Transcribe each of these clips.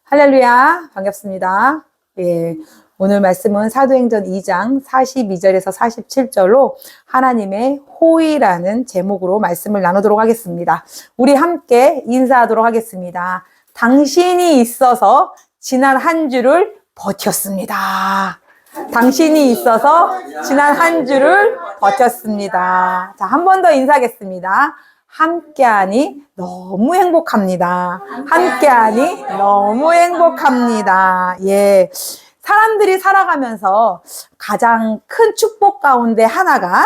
할렐루야, 반갑습니다. 예, 오늘 말씀은 사도행전 2장 42절에서 47절로 하나님의 호의라는 제목으로 말씀을 나누도록 하겠습니다. 우리 함께 인사하도록 하겠습니다. 당신이 있어서 지난 한 주를 버텼습니다. 당신이 있어서 지난 한 주를 버텼습니다. 자, 한 번 더 인사하겠습니다. 함께하니 너무 행복합니다. 함께하니 너무 행복합니다. 예. 사람들이 살아가면서 가장 큰 축복 가운데 하나가,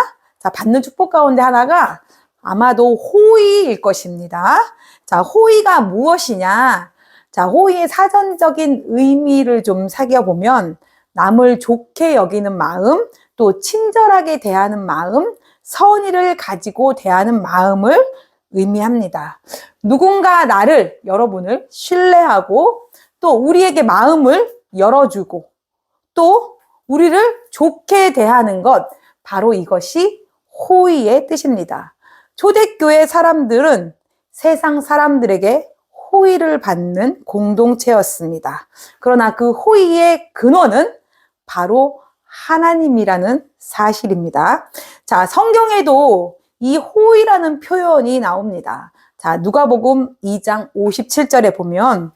받는 축복 가운데 하나가 아마도 호의일 것입니다. 자, 호의가 무엇이냐? 자, 호의의 사전적인 의미를 좀 살펴보면 남을 좋게 여기는 마음, 또 친절하게 대하는 마음, 선의를 가지고 대하는 마음을 의미합니다. 누군가 나를, 여러분을 신뢰하고 또 우리에게 마음을 열어주고 또 우리를 좋게 대하는 것, 바로 이것이 호의의 뜻입니다. 초대교회 사람들은 세상 사람들에게 호의를 받는 공동체였습니다. 그러나 그 호의의 근원은 바로 하나님이라는 사실입니다. 자, 성경에도 이 호의라는 표현이 나옵니다. 자, 누가복음 2장 57절에 보면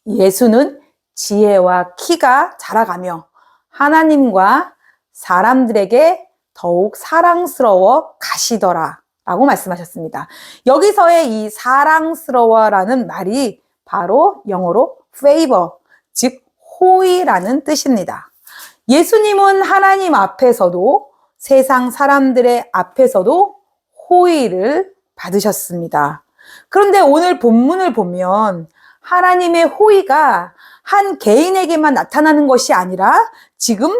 예수는 지혜와 키가 자라가며 하나님과 사람들에게 더욱 사랑스러워 가시더라 라고 말씀하셨습니다. 여기서의 이 사랑스러워라는 말이 바로 영어로 favor, 즉 호의라는 뜻입니다. 예수님은 하나님 앞에서도 세상 사람들의 앞에서도 호의를 받으셨습니다. 그런데 오늘 본문을 보면 하나님의 호의가 한 개인에게만 나타나는 것이 아니라 지금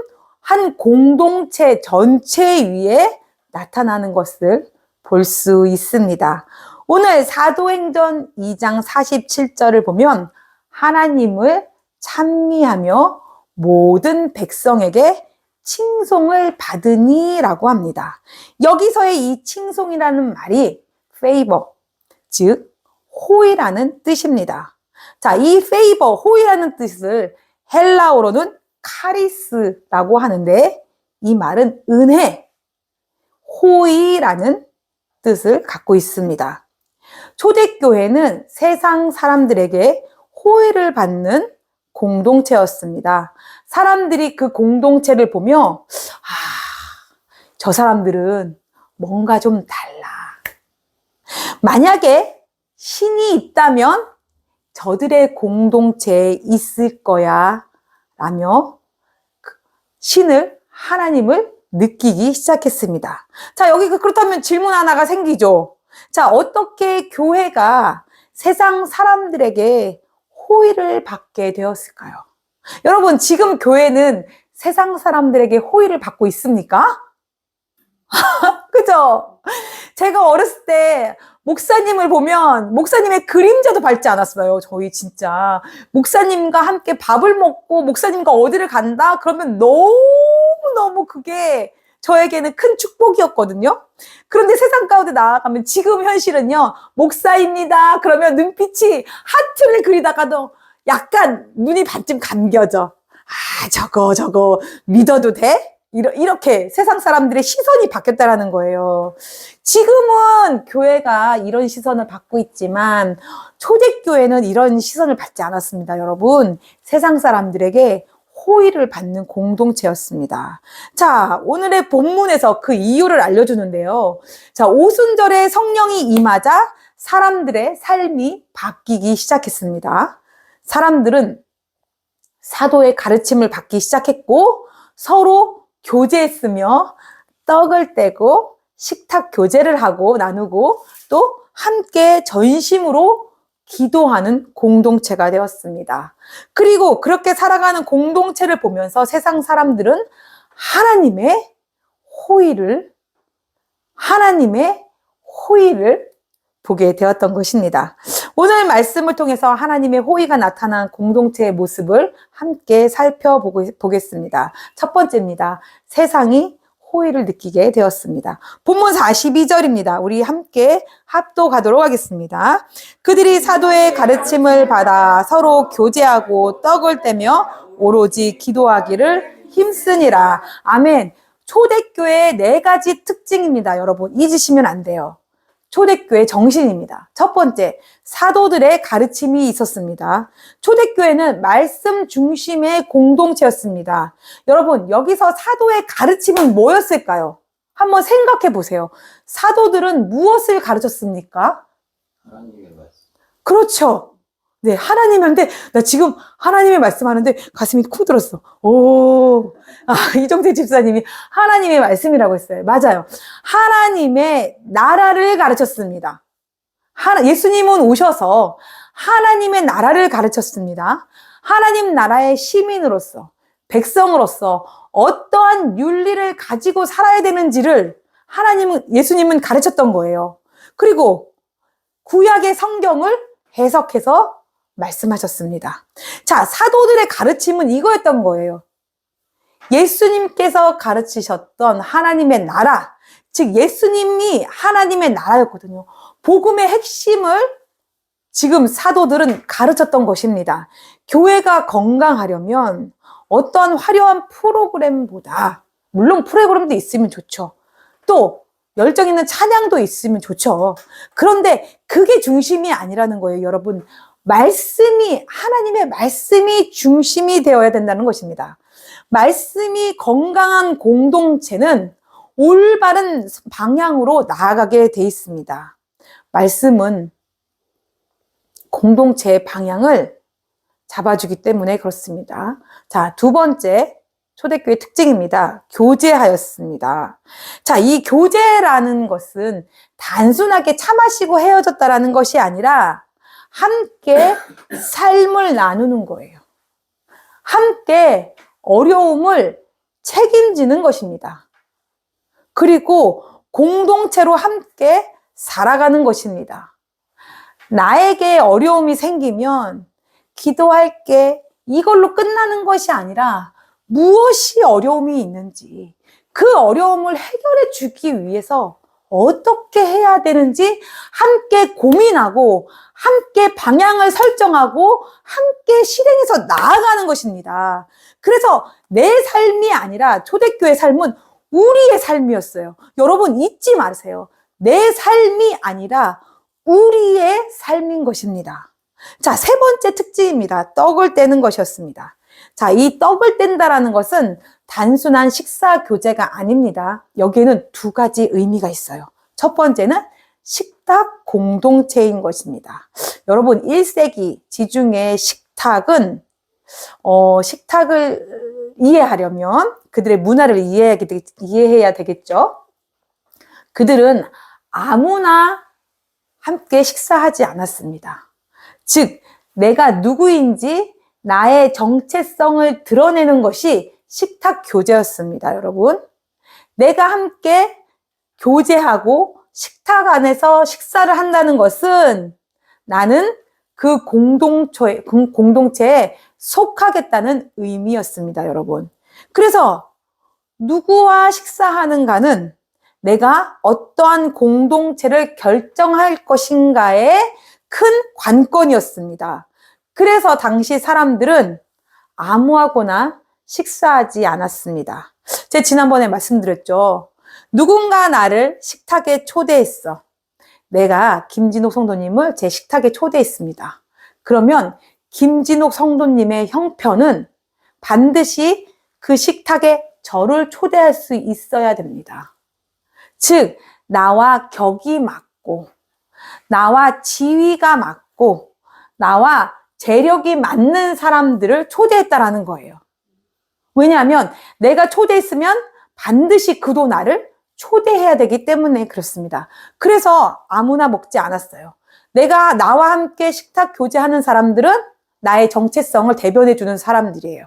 한 공동체 전체 위에 나타나는 것을 볼 수 있습니다. 오늘 사도행전 2장 47절을 보면 하나님을 찬미하며 모든 백성에게 칭송을 받으니 라고 합니다. 여기서의 이 칭송이라는 말이 favor, 즉 호의라는 뜻입니다. 자, 이 favor, 호의라는 뜻을 헬라어로는 카리스라고 하는데 이 말은 은혜, 호의라는 뜻을 갖고 있습니다. 초대교회는 세상 사람들에게 호의를 받는 공동체였습니다. 사람들이 그 공동체를 보며 저 사람들은 뭔가 좀 달라. 만약에 신이 있다면 저들의 공동체에 있을 거야 라며 신을, 하나님을 느끼기 시작했습니다. 자, 여기 그렇다면 질문 하나가 생기죠. 자, 어떻게 교회가 세상 사람들에게 호의를 받게 되었을까요? 여러분, 지금 교회는 세상 사람들에게 호의를 받고 있습니까? 그죠? 제가 어렸을 때 목사님을 보면 목사님의 그림자도 밟지 않았어요. 저희 진짜 목사님과 함께 밥을 먹고 목사님과 어디를 간다? 그러면 너무너무 그게 저에게는 큰 축복이었거든요. 그런데 세상 가운데 나아가면 지금 현실은요, 목사입니다. 그러면 눈빛이 하트를 그리다가도 약간 눈이 반쯤 감겨져. 저거 믿어도 돼? 이렇게 세상 사람들의 시선이 바뀌었다라는 거예요. 지금은 교회가 이런 시선을 받고 있지만 초대교회는 이런 시선을 받지 않았습니다. 여러분, 세상 사람들에게 호의를 받는 공동체였습니다. 자, 오늘의 본문에서 그 이유를 알려주는데요. 자, 오순절에 성령이 임하자 사람들의 삶이 바뀌기 시작했습니다. 사람들은 사도의 가르침을 받기 시작했고 서로 교제했으며 떡을 떼고 식탁 교제를 하고 나누고 또 함께 전심으로 기도하는 공동체가 되었습니다. 그리고 그렇게 살아가는 공동체를 보면서 세상 사람들은 하나님의 호의를 보게 되었던 것입니다. 오늘 말씀을 통해서 하나님의 호의가 나타난 공동체의 모습을 함께 살펴보겠습니다. 첫 번째입니다. 세상이 호의를 느끼게 되었습니다. 본문 42절입니다. 우리 함께 합독하도록 하겠습니다. 그들이 사도의 가르침을 받아 서로 교제하고 떡을 떼며 오로지 기도하기를 힘쓰니라. 아멘. 초대교회의 4가지 특징입니다. 여러분 잊으시면 안 돼요. 초대교회 정신입니다. 첫 번째, 사도들의 가르침이 있었습니다. 초대교회는 말씀 중심의 공동체였습니다. 여러분, 여기서 사도의 가르침은 뭐였을까요? 한번 생각해 보세요. 사도들은 무엇을 가르쳤습니까? 하나님의 말씀. 그렇죠. 네, 하나님한테, 나 지금 하나님의 말씀하는데 가슴이 쿵 들었어. 오, 이정태 집사님이 하나님의 말씀이라고 했어요. 맞아요. 하나님의 나라를 가르쳤습니다. 예수님은 오셔서 하나님의 나라를 가르쳤습니다. 하나님 나라의 시민으로서, 백성으로서 어떠한 윤리를 가지고 살아야 되는지를 예수님은 가르쳤던 거예요. 그리고 구약의 성경을 해석해서 말씀하셨습니다. 자, 사도들의 가르침은 이거였던 거예요. 예수님께서 가르치셨던 하나님의 나라, 즉 예수님이 하나님의 나라였거든요. 복음의 핵심을 지금 사도들은 가르쳤던 것입니다. 교회가 건강하려면 어떤 화려한 프로그램보다, 물론 프로그램도 있으면 좋죠. 또 열정 있는 찬양도 있으면 좋죠. 그런데 그게 중심이 아니라는 거예요, 여러분. 하나님의 말씀이 중심이 되어야 된다는 것입니다. 말씀이 건강한 공동체는 올바른 방향으로 나아가게 돼 있습니다. 말씀은 공동체의 방향을 잡아주기 때문에 그렇습니다. 자, 두 번째 초대교회 특징입니다. 교제하였습니다. 자, 이 교제라는 것은 단순하게 차 마시고 헤어졌다라는 것이 아니라 함께 삶을 나누는 거예요. 함께 어려움을 책임지는 것입니다. 그리고 공동체로 함께 살아가는 것입니다. 나에게 어려움이 생기면 기도할게, 이걸로 끝나는 것이 아니라 무엇이 어려움이 있는지, 그 어려움을 해결해 주기 위해서 어떻게 해야 되는지 함께 고민하고 함께 방향을 설정하고 함께 실행해서 나아가는 것입니다. 그래서 내 삶이 아니라 초대교회 삶은 우리의 삶이었어요. 여러분 잊지 마세요. 내 삶이 아니라 우리의 삶인 것입니다. 자, 세 번째 특징입니다. 떡을 떼는 것이었습니다. 자, 이 떡을 뗀다라는 것은 단순한 식사 교제가 아닙니다. 여기에는 2가지 의미가 있어요. 첫 번째는 식탁 공동체인 것입니다. 여러분, 1세기 지중해 식탁은 식탁을 이해하려면 그들의 문화를 이해해야 되겠죠. 그들은 아무나 함께 식사하지 않았습니다. 즉, 내가 누구인지 나의 정체성을 드러내는 것이 식탁 교제였습니다, 여러분. 내가 함께 교제하고 식탁 안에서 식사를 한다는 것은 나는 그 공동체에 속하겠다는 의미였습니다, 여러분. 그래서 누구와 식사하는가는 내가 어떠한 공동체를 결정할 것인가의 큰 관건이었습니다. 그래서 당시 사람들은 아무하고나 식사하지 않았습니다. 제가 지난번에 말씀드렸죠. 누군가 나를 식탁에 초대했어. 내가 김진옥 성도님을 제 식탁에 초대했습니다. 그러면 김진옥 성도님의 형편은 반드시 그 식탁에 저를 초대할 수 있어야 됩니다. 즉, 나와 격이 맞고, 나와 지위가 맞고, 나와 재력이 맞는 사람들을 초대했다라는 거예요. 왜냐하면 내가 초대했으면 반드시 그도 나를 초대해야 되기 때문에 그렇습니다. 그래서 아무나 먹지 않았어요. 나와 함께 식탁 교제하는 사람들은 나의 정체성을 대변해주는 사람들이에요.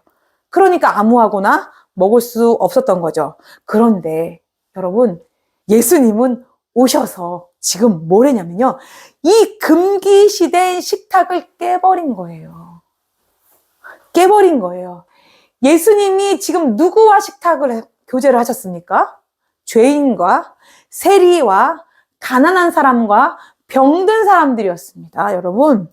그러니까 아무하고나 먹을 수 없었던 거죠. 그런데 여러분, 예수님은 오셔서 지금 뭘 했냐면요. 이 금기시된 식탁을 깨버린 거예요. 깨버린 거예요. 예수님이 지금 누구와 교제를 하셨습니까? 죄인과 세리와 가난한 사람과 병든 사람들이었습니다. 여러분,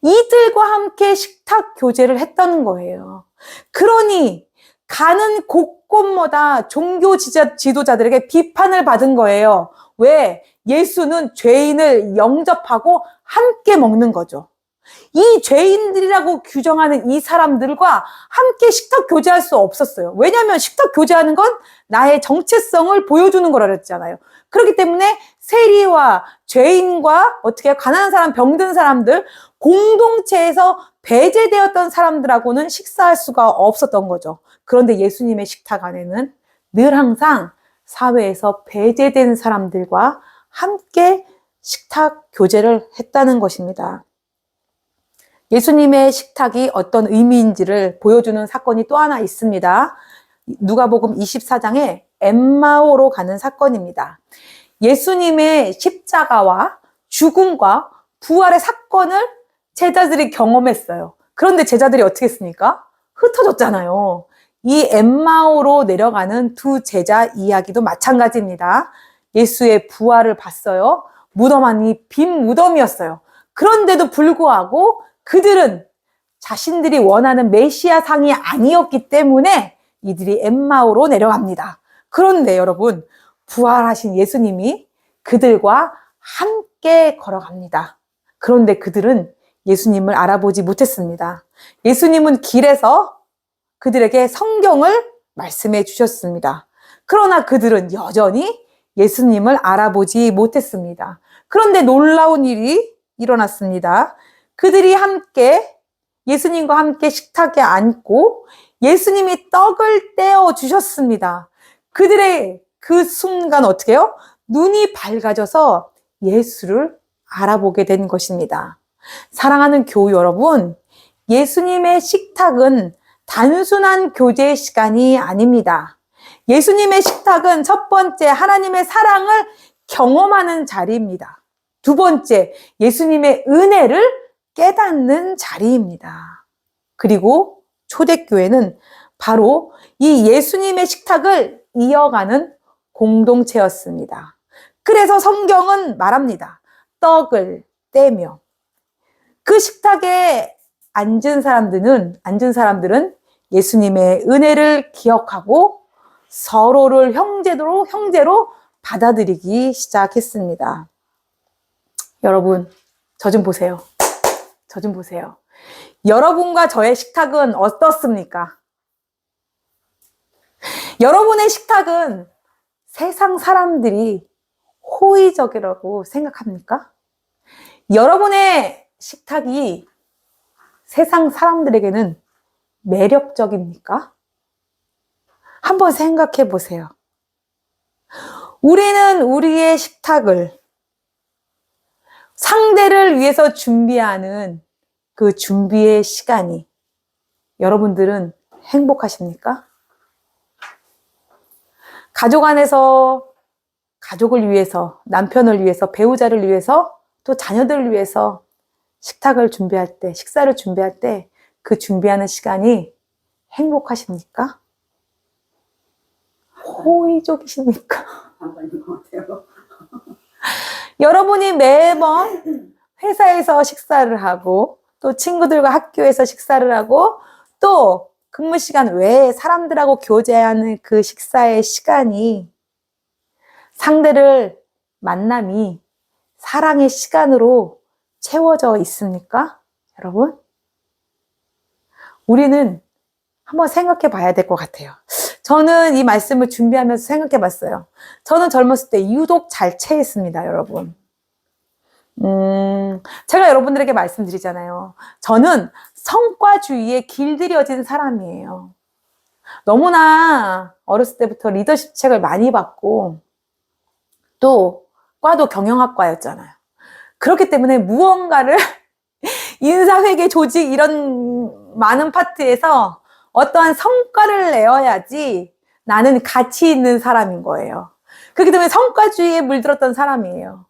이들과 함께 식탁 교제를 했던 거예요. 그러니 가는 곳곳마다 종교 지도자들에게 비판을 받은 거예요. 왜? 예수는 죄인을 영접하고 함께 먹는 거죠. 이 죄인들이라고 규정하는 이 사람들과 함께 식탁 교제할 수 없었어요. 왜냐하면 식탁 교제하는 건 나의 정체성을 보여주는 거라 그랬잖아요. 그렇기 때문에 세리와 죄인과 어떻게 가난한 사람, 병든 사람들, 공동체에서 배제되었던 사람들하고는 식사할 수가 없었던 거죠. 그런데 예수님의 식탁 안에는 늘 항상 사회에서 배제된 사람들과 함께 식탁 교제를 했다는 것입니다. 예수님의 식탁이 어떤 의미인지를 보여주는 사건이 또 하나 있습니다. 누가복음 24장에 엠마오로 가는 사건입니다. 예수님의 십자가와 죽음과 부활의 사건을 제자들이 경험했어요. 그런데 제자들이 어떻게 했습니까? 흩어졌잖아요. 이 엠마오로 내려가는 두 제자 이야기도 마찬가지입니다. 예수의 부활을 봤어요. 무덤 안이 빈 무덤이었어요. 그런데도 불구하고 그들은 자신들이 원하는 메시아 상이 아니었기 때문에 이들이 엠마오로 내려갑니다. 그런데 여러분, 부활하신 예수님이 그들과 함께 걸어갑니다. 그런데 그들은 예수님을 알아보지 못했습니다. 예수님은 길에서 그들에게 성경을 말씀해 주셨습니다. 그러나 그들은 여전히 예수님을 알아보지 못했습니다. 그런데 놀라운 일이 일어났습니다. 그들이 함께 예수님과 함께 식탁에 앉고 예수님이 떡을 떼어 주셨습니다. 그들의 그 순간 어떻게 해요? 눈이 밝아져서 예수를 알아보게 된 것입니다. 사랑하는 교우 여러분, 예수님의 식탁은 단순한 교제 시간이 아닙니다. 예수님의 식탁은 첫 번째, 하나님의 사랑을 경험하는 자리입니다. 두 번째, 예수님의 은혜를 깨닫는 자리입니다. 그리고 초대교회는 바로 이 예수님의 식탁을 이어가는 공동체였습니다. 그래서 성경은 말합니다. 떡을 떼며 그 식탁에 앉은 사람들은 예수님의 은혜를 기억하고 서로를 형제로 받아들이기 시작했습니다. 여러분, 저 좀 보세요. 저 좀 보세요. 여러분과 저의 식탁은 어떻습니까? 여러분의 식탁은 세상 사람들이 호의적이라고 생각합니까? 여러분의 식탁이 세상 사람들에게는 매력적입니까? 한번 생각해 보세요. 우리는 우리의 식탁을 상대를 위해서 준비하는 그 준비의 시간이 여러분들은 행복하십니까? 가족 안에서 가족을 위해서, 남편을 위해서, 배우자를 위해서, 또 자녀들을 위해서 식탁을 준비할 때, 식사를 준비할 때 그 준비하는 시간이 행복하십니까? 호의적이십니까? 여러분이 매번 회사에서 식사를 하고 또 친구들과 학교에서 식사를 하고 또 근무 시간 외에 사람들하고 교제하는 그 식사의 시간이 상대를 만남이 사랑의 시간으로 채워져 있습니까? 여러분? 우리는 한번 생각해 봐야 될 것 같아요. 저는 이 말씀을 준비하면서 생각해 봤어요. 저는 젊었을 때 유독 잘 체했습니다, 여러분. 제가 여러분들에게 말씀드리잖아요. 저는 성과주의에 길들여진 사람이에요. 너무나 어렸을 때부터 리더십 책을 많이 받고 또 과도 경영학과였잖아요. 그렇기 때문에 무언가를 인사회계, 조직 이런 많은 파트에서 어떠한 성과를 내어야지 나는 가치 있는 사람인 거예요. 그렇기 때문에 성과주의에 물들었던 사람이에요.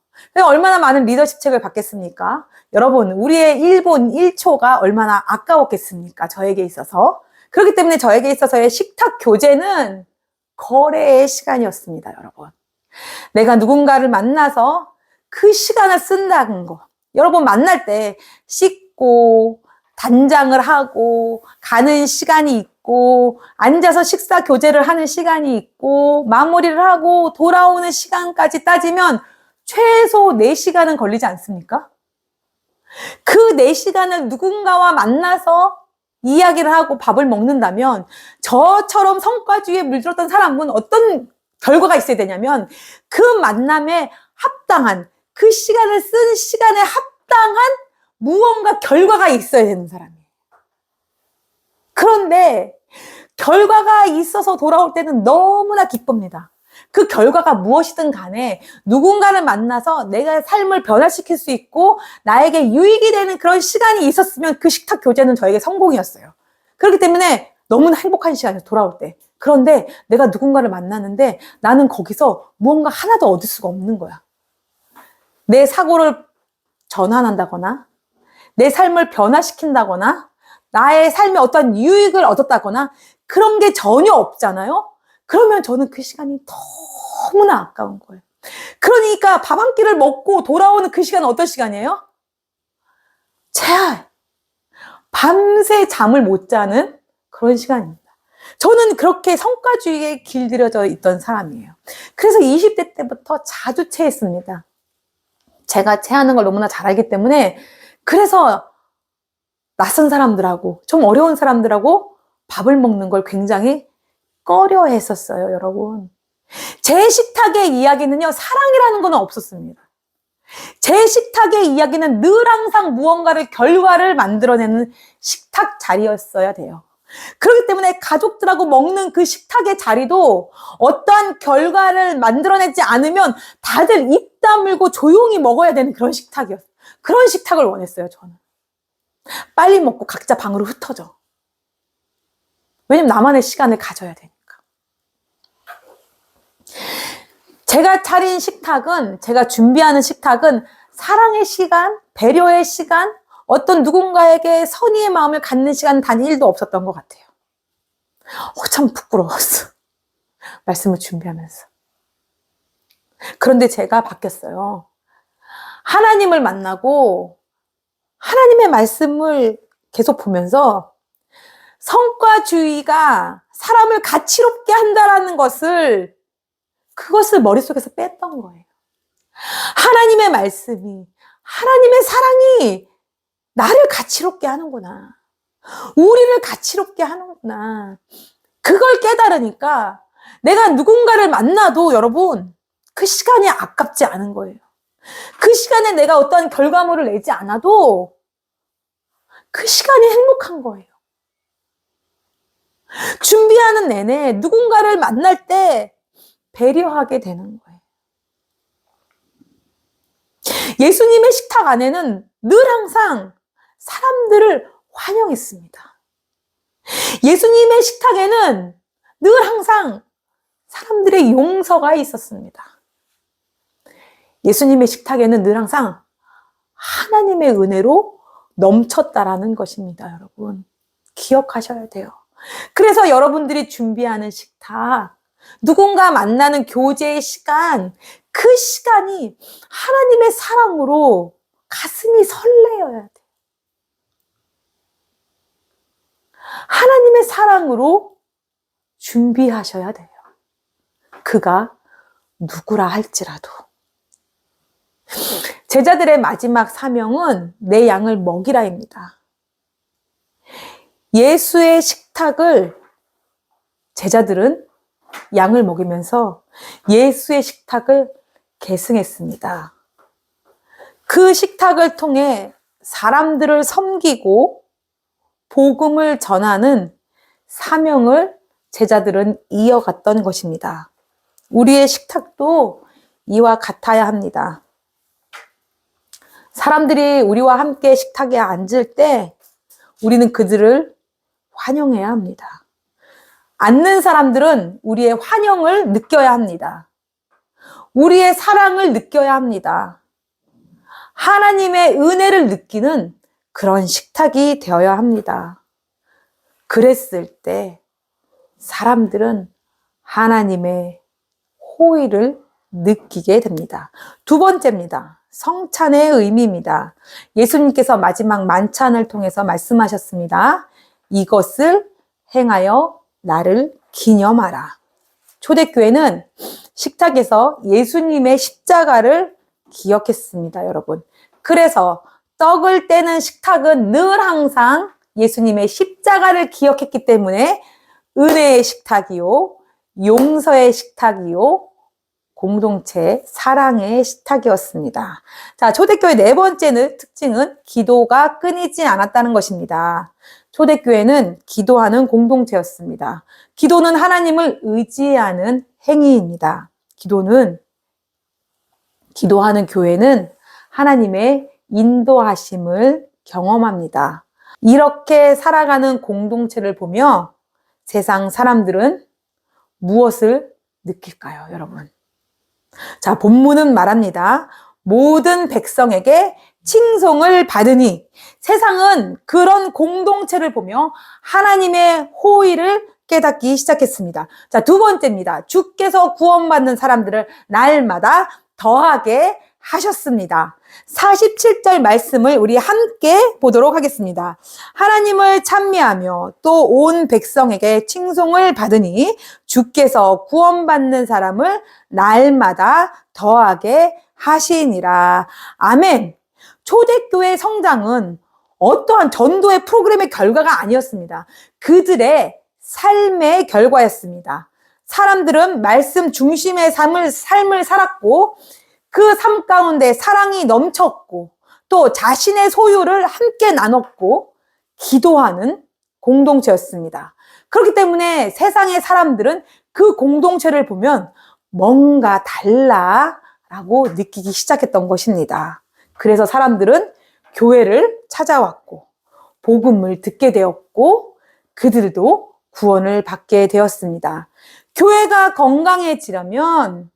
얼마나 많은 리더십 책을 받겠습니까? 여러분, 우리의 1분 1초가 얼마나 아까웠겠습니까? 저에게 있어서. 그렇기 때문에 저에게 있어서의 식탁 교제는 거래의 시간이었습니다, 여러분. 내가 누군가를 만나서 그 시간을 쓴다는 거. 여러분 만날 때 씻고 단장을 하고 가는 시간이 있고 앉아서 식사 교제를 하는 시간이 있고 마무리를 하고 돌아오는 시간까지 따지면 최소 4시간은 걸리지 않습니까? 그 4시간을 누군가와 만나서 이야기를 하고 밥을 먹는다면 저처럼 성과주의에 물들었던 사람은 어떤 결과가 있어야 되냐면 그 만남에 합당한 그 시간을 쓴 시간에 합당한 무언가 결과가 있어야 되는 사람이에요. 그런데 결과가 있어서 돌아올 때는 너무나 기쁩니다. 그 결과가 무엇이든 간에 누군가를 만나서 내가 삶을 변화시킬 수 있고 나에게 유익이 되는 그런 시간이 있었으면 그 식탁 교제는 저에게 성공이었어요. 그렇기 때문에 너무나 행복한 시간이에요, 돌아올 때. 그런데 내가 누군가를 만나는데 나는 거기서 무언가 하나도 얻을 수가 없는 거야. 내 사고를 전환한다거나 내 삶을 변화시킨다거나 나의 삶에 어떤 유익을 얻었다거나 그런 게 전혀 없잖아요. 그러면 저는 그 시간이 너무나 아까운 거예요. 그러니까 밥 한 끼를 먹고 돌아오는 그 시간은 어떤 시간이에요? 제할 밤새 잠을 못 자는 그런 시간입니다. 저는 그렇게 성과주의에 길들여져 있던 사람이에요. 그래서 20대 때부터 자주 체했습니다. 제가 체하는 걸 너무나 잘 알기 때문에 그래서 낯선 사람들하고 좀 어려운 사람들하고 밥을 먹는 걸 굉장히 꺼려 했었어요, 여러분. 제 식탁의 이야기는요, 사랑이라는 건 없었습니다. 제 식탁의 이야기는 늘 항상 무언가를 결과를 만들어내는 식탁 자리였어야 돼요. 그렇기 때문에 가족들하고 먹는 그 식탁의 자리도 어떠한 결과를 만들어내지 않으면 다들 입 다물고 조용히 먹어야 되는 그런 식탁이었어요. 그런 식탁을 원했어요, 저는. 빨리 먹고 각자 방으로 흩어져. 왜냐면 나만의 시간을 가져야 되니까. 제가 차린 식탁은, 제가 준비하는 식탁은 사랑의 시간, 배려의 시간, 어떤 누군가에게 선의의 마음을 갖는 시간 단 1도 없었던 것 같아요. 참 부끄러웠어. 말씀을 준비하면서. 그런데 제가 바뀌었어요. 하나님을 만나고 하나님의 말씀을 계속 보면서 성과주의가 사람을 가치롭게 한다라는 것을 그것을 머릿속에서 뺐던 거예요. 하나님의 말씀이, 하나님의 사랑이 나를 가치롭게 하는구나. 우리를 가치롭게 하는구나. 그걸 깨달으니까 내가 누군가를 만나도 여러분 그 시간이 아깝지 않은 거예요. 그 시간에 내가 어떤 결과물을 내지 않아도 그 시간이 행복한 거예요. 준비하는 내내 누군가를 만날 때 배려하게 되는 거예요. 예수님의 식탁 안에는 늘 항상 사람들을 환영했습니다. 예수님의 식탁에는 늘 항상 사람들의 용서가 있었습니다. 예수님의 식탁에는 늘 항상 하나님의 은혜로 넘쳤다라는 것입니다, 여러분. 기억하셔야 돼요. 그래서 여러분들이 준비하는 식탁, 누군가 만나는 교제의 시간, 그 시간이 하나님의 사랑으로 가슴이 설레어야 돼요. 하나님의 사랑으로 준비하셔야 돼요. 그가 누구라 할지라도. 제자들의 마지막 사명은 내 양을 먹이라입니다. 예수의 식탁을 제자들은 양을 먹이면서 예수의 식탁을 계승했습니다. 그 식탁을 통해 사람들을 섬기고 복음을 전하는 사명을 제자들은 이어갔던 것입니다. 우리의 식탁도 이와 같아야 합니다. 사람들이 우리와 함께 식탁에 앉을 때 우리는 그들을 환영해야 합니다. 앉는 사람들은 우리의 환영을 느껴야 합니다. 우리의 사랑을 느껴야 합니다. 하나님의 은혜를 느끼는 그런 식탁이 되어야 합니다. 그랬을 때 사람들은 하나님의 호의를 느끼게 됩니다. 두 번째입니다. 성찬의 의미입니다. 예수님께서 마지막 만찬을 통해서 말씀하셨습니다. 이것을 행하여 나를 기념하라. 초대교회는 식탁에서 예수님의 십자가를 기억했습니다, 여러분. 그래서 떡을 떼는 식탁은 늘 항상 예수님의 십자가를 기억했기 때문에 은혜의 식탁이요, 용서의 식탁이요, 공동체 사랑의 식탁이었습니다. 자, 초대교회 네 번째 특징은 기도가 끊이지 않았다는 것입니다. 초대교회는 기도하는 공동체였습니다. 기도는 하나님을 의지하는 행위입니다. 기도하는 교회는 하나님의 인도하심을 경험합니다. 이렇게 살아가는 공동체를 보며 세상 사람들은 무엇을 느낄까요, 여러분? 자, 본문은 말합니다. 모든 백성에게 칭송을 받으니, 세상은 그런 공동체를 보며 하나님의 호의를 깨닫기 시작했습니다. 자, 두 번째입니다. 주께서 구원받는 사람들을 날마다 더하게 하셨습니다. 47절 말씀을 우리 함께 보도록 하겠습니다. 하나님을 찬미하며 또 온 백성에게 칭송을 받으니 주께서 구원받는 사람을 날마다 더하게 하시니라. 아멘. 초대교회 성장은 어떠한 전도의 프로그램의 결과가 아니었습니다. 그들의 삶의 결과였습니다. 사람들은 말씀 중심의 삶을 살았고 그 삶 가운데 사랑이 넘쳤고 또 자신의 소유를 함께 나눴고 기도하는 공동체였습니다. 그렇기 때문에 세상의 사람들은 그 공동체를 보면 뭔가 달라라고 느끼기 시작했던 것입니다. 그래서 사람들은 교회를 찾아왔고 복음을 듣게 되었고 그들도 구원을 받게 되었습니다. 교회가 건강해지면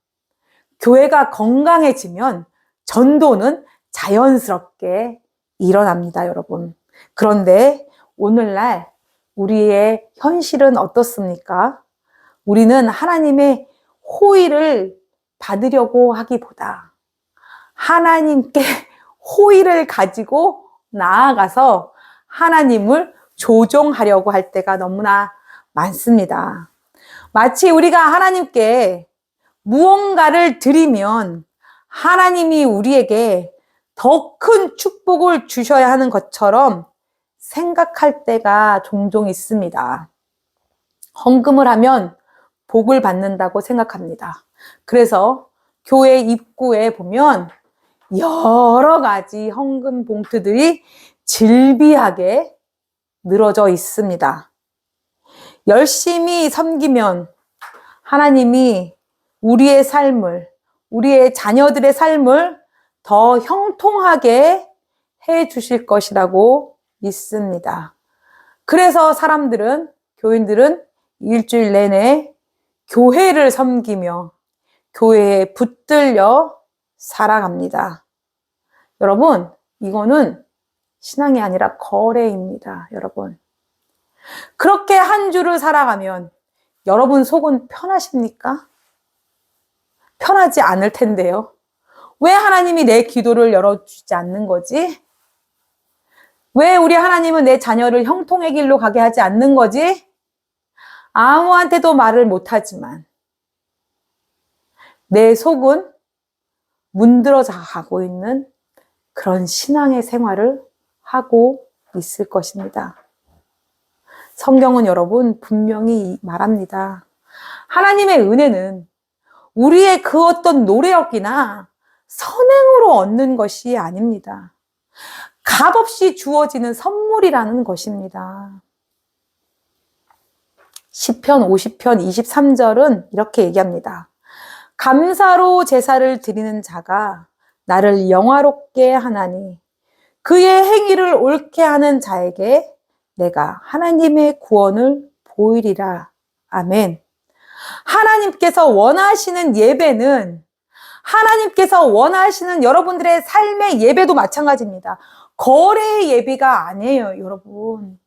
전도는 자연스럽게 일어납니다, 여러분. 그런데 오늘날 우리의 현실은 어떻습니까? 우리는 하나님의 호의를 받으려고 하기보다 하나님께 호의를 가지고 나아가서 하나님을 조종하려고 할 때가 너무나 많습니다. 마치 우리가 하나님께 무언가를 드리면 하나님이 우리에게 더 큰 축복을 주셔야 하는 것처럼 생각할 때가 종종 있습니다. 헌금을 하면 복을 받는다고 생각합니다. 그래서 교회 입구에 보면 여러 가지 헌금 봉투들이 질비하게 늘어져 있습니다. 열심히 섬기면 하나님이 우리의 삶을, 우리의 자녀들의 삶을 더 형통하게 해 주실 것이라고 믿습니다. 그래서 교인들은 일주일 내내 교회를 섬기며 교회에 붙들려 살아갑니다. 여러분, 이거는 신앙이 아니라 거래입니다, 여러분. 그렇게 한 주를 살아가면 여러분 속은 편하십니까? 편하지 않을 텐데요. 왜 하나님이 내 기도를 열어주지 않는 거지? 왜 우리 하나님은 내 자녀를 형통의 길로 가게 하지 않는 거지? 아무한테도 말을 못하지만 내 속은 문드러져 가고 있는 그런 신앙의 생활을 하고 있을 것입니다. 성경은 여러분 분명히 말합니다. 하나님의 은혜는 우리의 그 어떤 노력이나 선행으로 얻는 것이 아닙니다. 값없이 주어지는 선물이라는 것입니다. 시편 50편 23절은 이렇게 얘기합니다. 감사로 제사를 드리는 자가 나를 영화롭게 하나니 그의 행위를 옳게 하는 자에게 내가 하나님의 구원을 보이리라. 아멘. 하나님께서 원하시는 예배는 하나님께서 원하시는 여러분들의 삶의 예배도 마찬가지입니다. 거래의 예배가 아니에요, 여러분.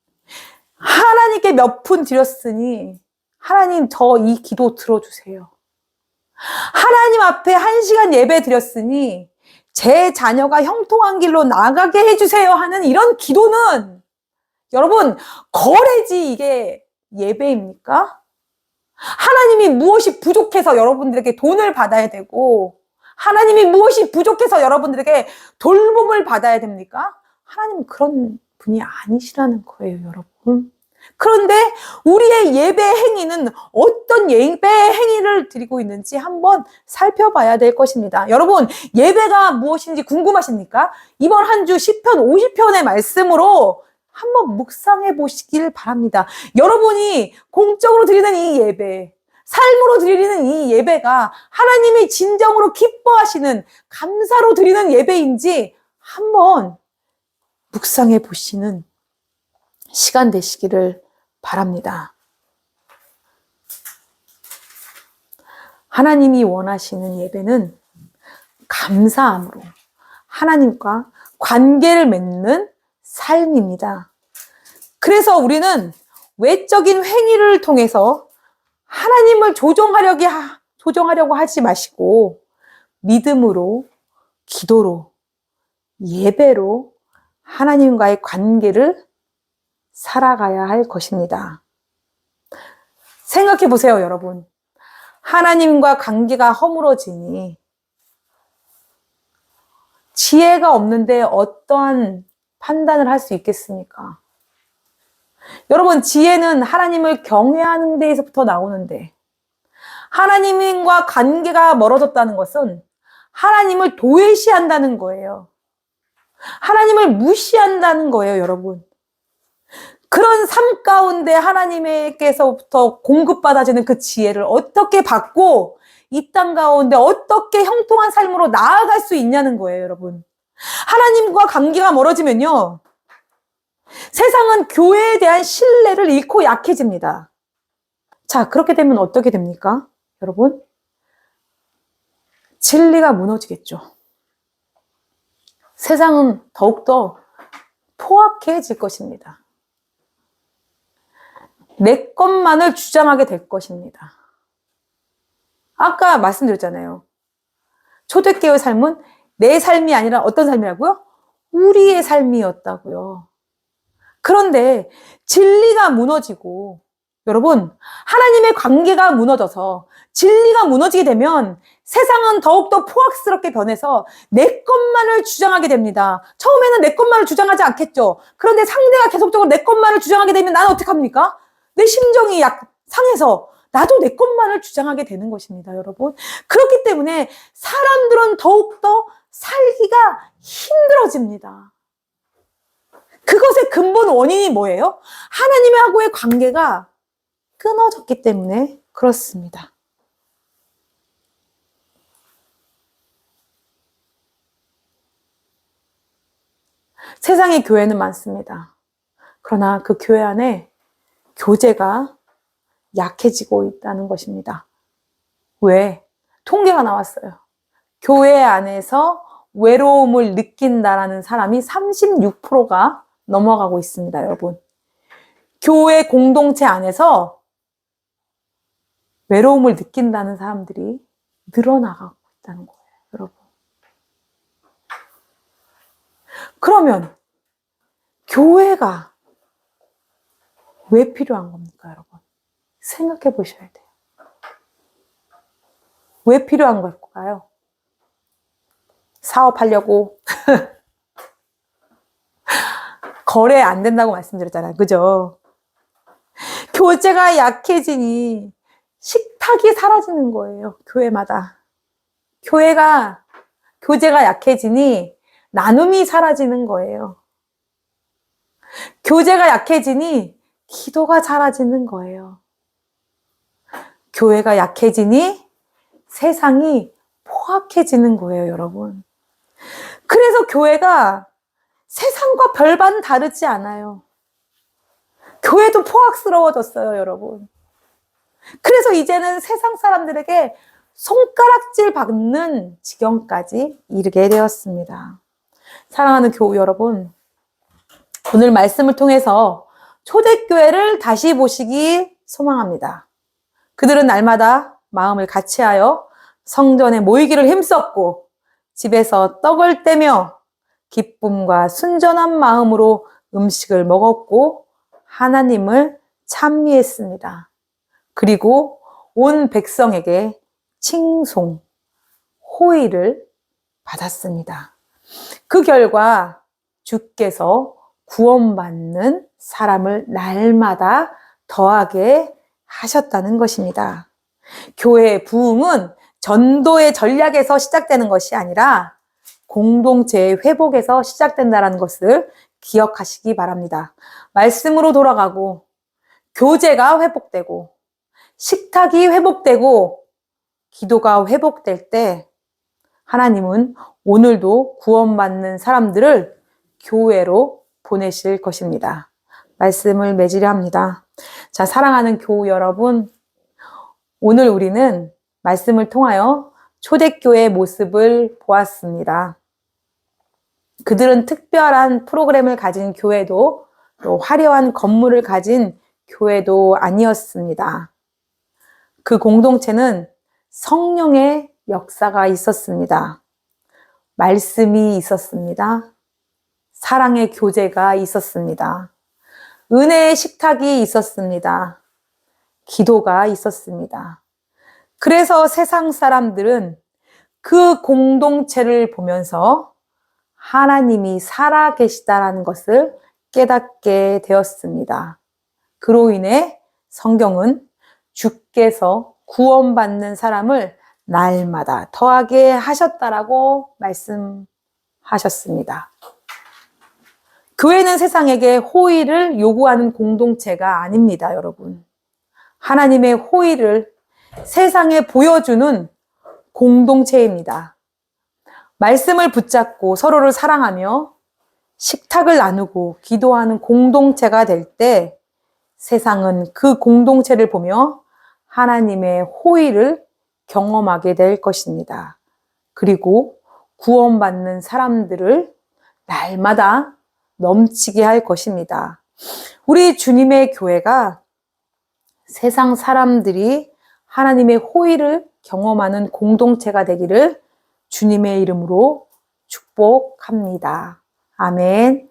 하나님께 몇 푼 드렸으니 하나님, 저 이 기도 들어주세요. 하나님 앞에 1시간 예배 드렸으니 제 자녀가 형통한 길로 나가게 해주세요 하는 이런 기도는 여러분, 거래지 이게 예배입니까? 하나님이 무엇이 부족해서 여러분들에게 돈을 받아야 되고, 하나님이 무엇이 부족해서 여러분들에게 돌봄을 받아야 됩니까? 하나님은 그런 분이 아니시라는 거예요, 여러분. 그런데 우리의 예배 행위는 어떤 예배 행위를 드리고 있는지 한번 살펴봐야 될 것입니다. 여러분, 예배가 무엇인지 궁금하십니까? 이번 한 주 시편 50편의 말씀으로 한번 묵상해 보시길 바랍니다. 여러분이 공적으로 드리는 이 예배, 삶으로 드리는 이 예배가 하나님이 진정으로 기뻐하시는 감사로 드리는 예배인지 한번 묵상해 보시는 시간 되시기를 바랍니다. 하나님이 원하시는 예배는 감사함으로 하나님과 관계를 맺는 삶입니다. 그래서 우리는 외적인 행위를 통해서 하나님을 조정하려고 하지 마시고 믿음으로, 기도로, 예배로 하나님과의 관계를 살아가야 할 것입니다. 생각해 보세요, 여러분. 하나님과 관계가 허물어지니 지혜가 없는데 어떠한 판단을 할 수 있겠습니까? 여러분, 지혜는 하나님을 경외하는 데에서부터 나오는데 하나님과 관계가 멀어졌다는 것은 하나님을 도외시한다는 거예요. 하나님을 무시한다는 거예요, 여러분. 그런 삶 가운데 하나님께서부터 공급받아지는 그 지혜를 어떻게 받고 이 땅 가운데 어떻게 형통한 삶으로 나아갈 수 있냐는 거예요, 여러분. 하나님과 관계가 멀어지면요, 세상은 교회에 대한 신뢰를 잃고 약해집니다. 자, 그렇게 되면 어떻게 됩니까? 여러분, 진리가 무너지겠죠. 세상은 더욱더 포악해질 것입니다. 내 것만을 주장하게 될 것입니다. 아까 말씀드렸잖아요. 초대교회 삶은 내 삶이 아니라 어떤 삶이라고요? 우리의 삶이었다고요. 그런데 진리가 무너지고, 여러분, 하나님의 관계가 무너져서 진리가 무너지게 되면 세상은 더욱더 포악스럽게 변해서 내 것만을 주장하게 됩니다. 처음에는 내 것만을 주장하지 않겠죠. 그런데 상대가 계속적으로 내 것만을 주장하게 되면 나는 어떡합니까? 내 심정이 상해서 나도 내 것만을 주장하게 되는 것입니다, 여러분. 그렇기 때문에 사람들은 더욱더 살기가 힘들어집니다. 그것의 근본 원인이 뭐예요? 하나님하고의 관계가 끊어졌기 때문에 그렇습니다. 세상에 교회는 많습니다. 그러나 그 교회 안에 교제가 약해지고 있다는 것입니다. 왜? 통계가 나왔어요. 교회 안에서 외로움을 느낀다라는 사람이 36%가 넘어가고 있습니다, 여러분. 교회 공동체 안에서 외로움을 느낀다는 사람들이 늘어나가고 있다는 거예요, 여러분. 그러면 교회가 왜 필요한 겁니까, 여러분? 생각해 보셔야 돼요. 왜 필요한 걸까요? 사업하려고 거래 안 된다고 말씀드렸잖아요. 그죠? 교제가 약해지니 식탁이 사라지는 거예요. 교회마다. 교제가 약해지니 나눔이 사라지는 거예요. 교제가 약해지니 기도가 사라지는 거예요. 교회가 약해지니 세상이 포악해지는 거예요, 여러분. 그래서 교회가 세상과 별반 다르지 않아요. 교회도 포악스러워졌어요, 여러분. 그래서 이제는 세상 사람들에게 손가락질 받는 지경까지 이르게 되었습니다. 사랑하는 교우 여러분, 오늘 말씀을 통해서 초대교회를 다시 보시기 소망합니다. 그들은 날마다 마음을 같이하여 성전에 모이기를 힘썼고 집에서 떡을 떼며 기쁨과 순전한 마음으로 음식을 먹었고 하나님을 찬미했습니다. 그리고 온 백성에게 칭송, 호의를 받았습니다. 그 결과 주께서 구원받는 사람을 날마다 더하게 하셨다는 것입니다. 교회의 부흥은 전도의 전략에서 시작되는 것이 아니라 공동체의 회복에서 시작된다는 것을 기억하시기 바랍니다. 말씀으로 돌아가고 교제가 회복되고 식탁이 회복되고 기도가 회복될 때 하나님은 오늘도 구원받는 사람들을 교회로 보내실 것입니다. 말씀을 맺으려 합니다. 자, 사랑하는 교우 여러분, 오늘 우리는 말씀을 통하여 초대교회의 모습을 보았습니다. 그들은 특별한 프로그램을 가진 교회도 또 화려한 건물을 가진 교회도 아니었습니다. 그 공동체는 성령의 역사가 있었습니다. 말씀이 있었습니다. 사랑의 교제가 있었습니다. 은혜의 식탁이 있었습니다. 기도가 있었습니다. 그래서 세상 사람들은 그 공동체를 보면서 하나님이 살아계시다라는 것을 깨닫게 되었습니다. 그로 인해 성경은 주께서 구원받는 사람을 날마다 더하게 하셨다라고 말씀하셨습니다. 교회는 세상에게 호의를 요구하는 공동체가 아닙니다, 여러분. 하나님의 호의를 세상에 보여주는 공동체입니다. 말씀을 붙잡고 서로를 사랑하며 식탁을 나누고 기도하는 공동체가 될 때 세상은 그 공동체를 보며 하나님의 호의를 경험하게 될 것입니다. 그리고 구원받는 사람들을 날마다 넘치게 할 것입니다. 우리 주님의 교회가 세상 사람들이 하나님의 호의를 경험하는 공동체가 되기를 주님의 이름으로 축복합니다. 아멘.